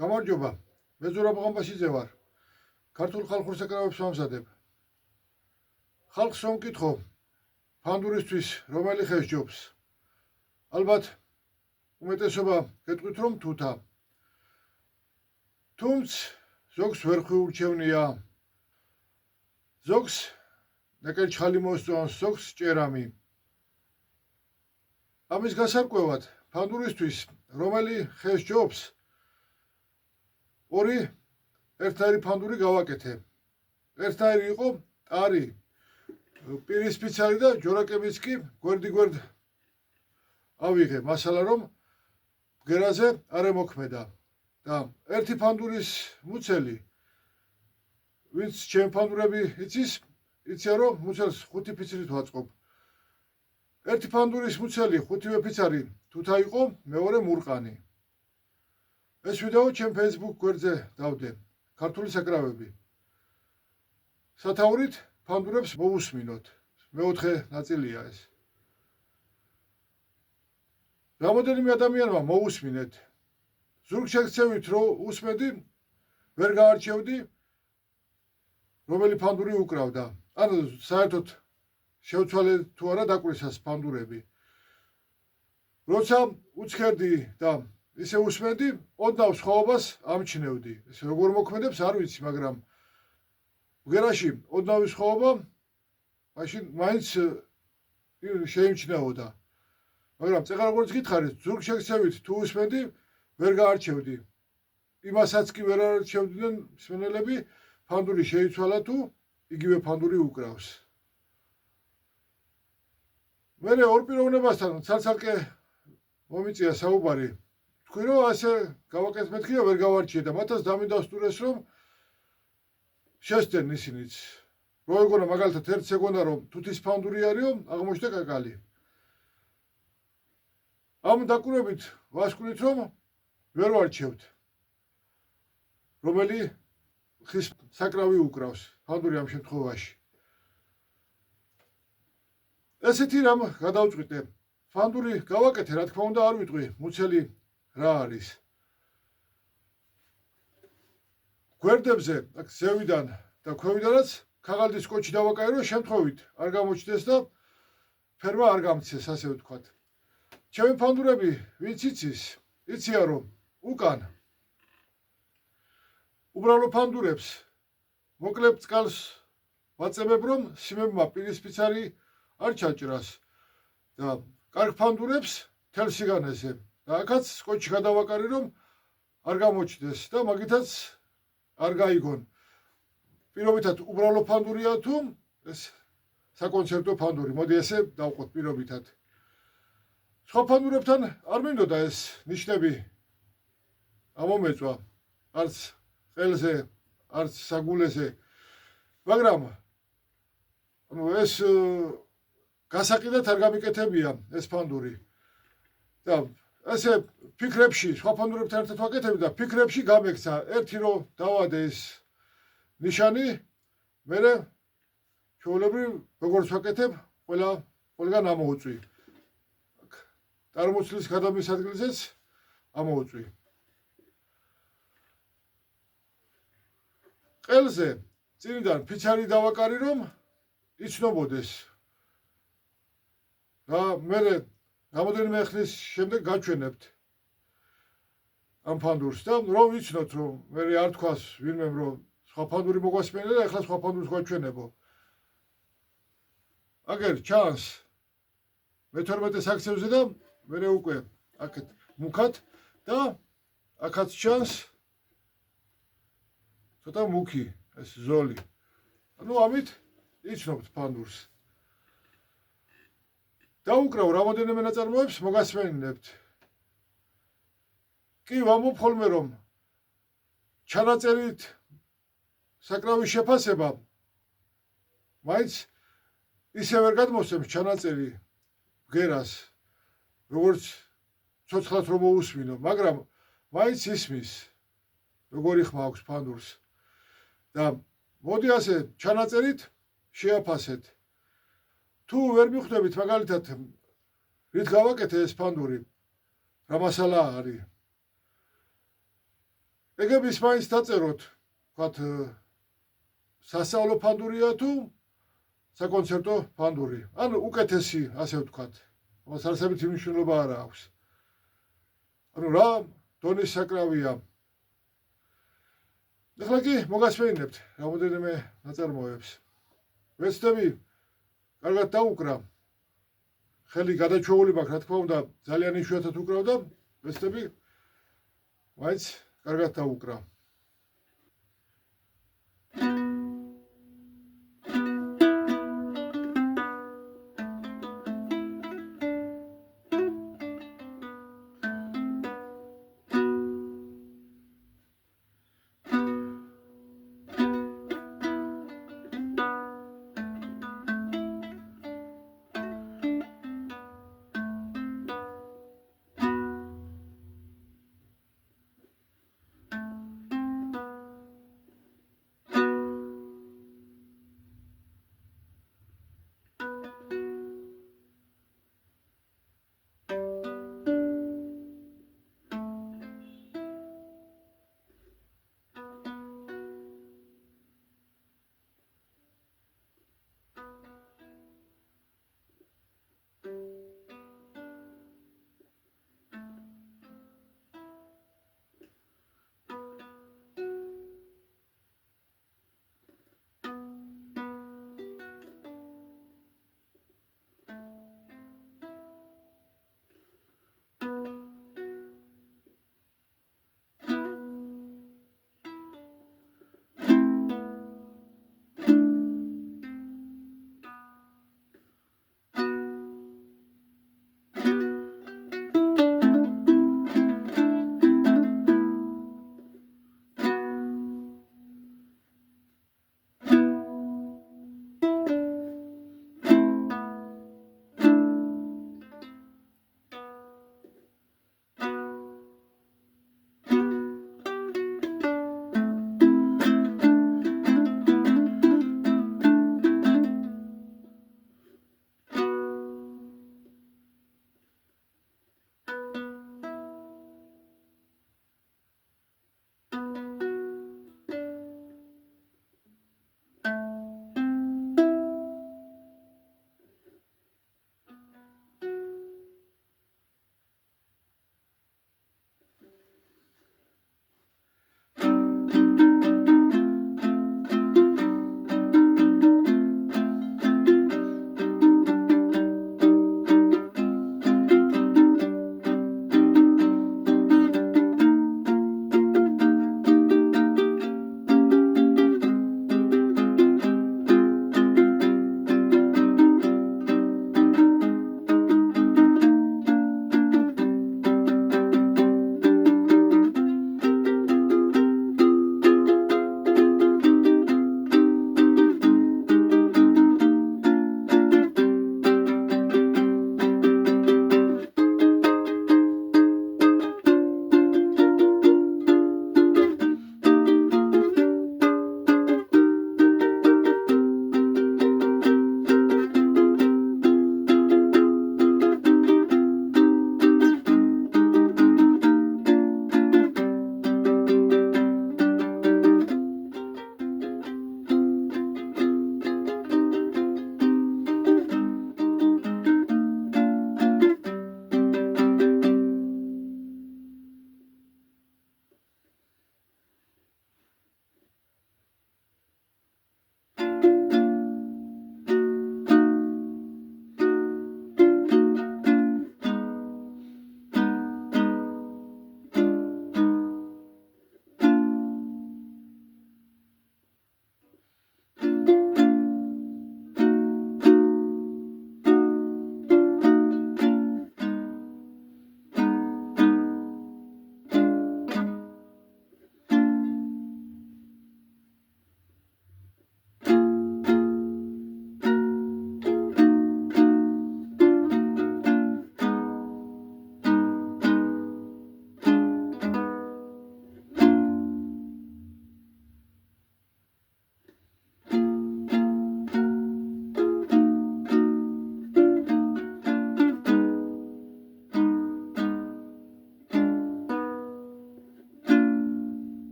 გამარჯობა. მე ზურაბ ყამბაშიძე ვარ. ქართულ ხალხურ საკრავებს ვამზადებ. ხალხს რომ მკითხო, ფანდურისთვის რომელი ხეს ჯობს? ალბათ უმეტესობა გეტყვით რომ თუთა. თუმც ზოგს ვერ ხვიურჩევნია. ზოგს ნეკერჩხალი მოსწონს, ზოგს ჭერამი. ამის გასარკვევად ფანდურისთვის რომელი ხეს ჯობს? ორი ერთნაირი ფანდური გავაკეთე. ერთნაირი იყო ტარი, პირისპიცარი და ჯორაკებიც კი გვერდ ავიღე, მასალა რომ ბგერაზე არ ემოქმედა. და ერთი ფანდურის მუცელი, ვინც ჩემ ფანდურები იციან რომ მუცელს 5 ფიცრით ვაწყობ. ერთი ფანდურის მუცელი 5-ვე ფიცარი თუთა იყო, მეორე მურყანი. ეს ვიდეო ჩემ Facebook გვერდზე დავდე, ქართული საკრავები. სათაურით ფანდურებს მოვუსმინოთ. მეოთხე ნაწილია ეს. რამოდენიმე ადამიანმა მოვუსმინეთ. ზურგ შეგცევით რომ უსმენდი, ვერ გაარჩევდი რომელი ფანდური უკრავდა. ანუ საერთოდ შევცვალე თუ არა დაკვირისას ფანდურები. როცა უცხერდი და ისე უსმენდი, ოდნავ სხვაობას ამჩნევდი. ეს როგორ მოქმედებს არ ვიცი, მაგრამ ბგერაში ოდნავი სხვაობა მაშინ მაინც შეიმჩნეოდა. მაგრამ წეღარ როგორც გითხარით, ზურგ შეგცევით თუ უსმენდი, ვერ გაარჩევდი. იმასაც კი ვერ არჩევდნენ მსმენელები, ფანდური შეიცვალა თუ იგივე ფანდური უკრავს. მერე ორ პიროვნებასთან ცალ-ცალკე მომიწია საუბარი. თქვი რომ ასე გავაკეთეთ მეთქი და ვერ გავარჩიე და მათაც დამიდასტურეს რომ შესწენ ისინიც. რო ეგონა მაგალითად 1 სეკუნდა რომ თუთის ფანდური არისო, აღმოჩნდა კაკალი. ამ დაკვირვებით ვასკვნით რომ ვერ ვარჩევთ. რომელი ხის საკრავი უკრავს ფანდური ამ შემთხვევაში. ესეთი რამ გადავწყვიტე. ფანდური გავაკეთე, რა თქმა უნდა არ ვიტყვი, მუცელი რა არის. გვერდებზე, აქ ზევიდან და ქვევიდანაც ქაღალდის კოჩი დავაკაირო, შემთხვევით არ გამოჩნდეს და ფერმა არ გამცეს, ასე ვთქვათ. ჩემი ფანდურები, ვინც იციან რომ უკან უბრალო ფანდურებს მოკლებ წყალს ვაწებებ რომ სიმებმა პირისპიცარი არ ჩაჭრას და კარგ ფანდურებს თელ სიგანეზე და აქაც სკოჩი გადავაკარი რომ არ გამოჩნდეს და მაგითაც არ გაიგონ. პირობითად უბრალო ფანდურია თუ ეს საკონცერტო ფანდური. მოდი ესე დავყოთ პირობითად. სხვა ფანდურებთან არ მინდოდა ეს ნიშნები ამომეწვა, არც ყელზე, არც საგულეზე, მაგრამ ეს გასაყიდად არ გამიკეთებია ეს ფანდური. და ესე ფიქრებში, სხვა ფანდურებთან ერთად ვაკეთებ და ფიქრებში გამექცა ერთი რომ დავადე ეს ნიშანი, მერე ჩვეულებრივ როგორც ვაკეთებ, ყველგან ამოუწვი. წარმოცლის გადამის ადგილზეც ამოუწვი. ყელზე წინიდან ფიცარი დავაკარი რომ იცნობოდეს. და მერე რამოდენიმე ხნის შემდეგ გაჩვენებთ ამ ფანდურს და რომ ვიცნოთ რომ მერე არ თქვას ვინმემ რომ სხვა ფანდური მოგვასმენია და ეხლა სხვა ფანდურს გვაჩვენებო. აგერ ჩანს მე-12 საქცევზე და მერე უკვე აქეთ მუქად და აქაც ჩანს ცოტა მუქი ეს ზოლი. ანუ ამით იცნობთ ფანდურს. დაუკრავ რამოდენიმე ნაწარმოებს მოგასმენინებთ. კი ვამბობ ხოლმე რომ ჩანაწერით საკრავის შეფასება მაინც ისე ვერ გადმოსცემს ჩანაწერი ბგერას, როგორც ცოცხლად რომ მოусმინო, მაგრამ მაინც ისმის როგორი ხმა აქვს ფანდურს. და მოდი ასე ჩანაწერით შეაფასეთ. თუ ვერ მიხვდებით მაგალითად რით გავაკეთე ეს ფანდური, რა მასალა არის. ეგების მაინც დაწეროთ, ვთქვათ, სასწავლო ფანდურია თუ საკონცერტო ფანდური. ანუ უკეთესი, ასე ვთქვათ. მას არსებითი მნიშვნელობა არ აქვს. ანუ რა დონის საკრავია. ახლა კი მოგასვენებთ რამოდენიმე ნაწარმოებს. ვეცდები კარგად დაუკრა. ხელი გადაჩვეული მაქვს, რა თქმა უნდა, ძალიან იშვიათად უკრავ და ვეცდები მაინც კარგად დაუკრა.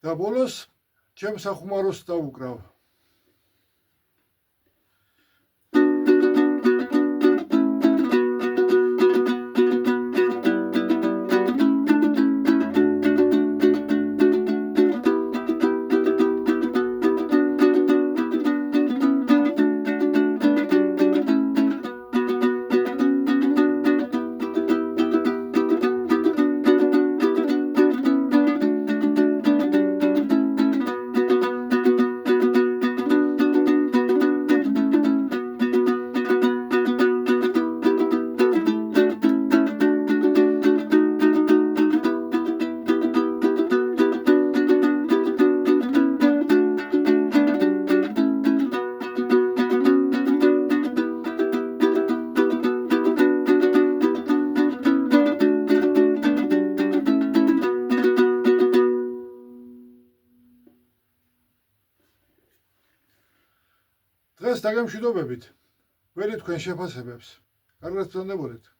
და ბოლოს ჩემ სახუმაროს დავუკრავ. დღეს დაგემშვიდობებით. ვერი თქვენ შეფასებებს. კარგად ბრძანდებოდეთ.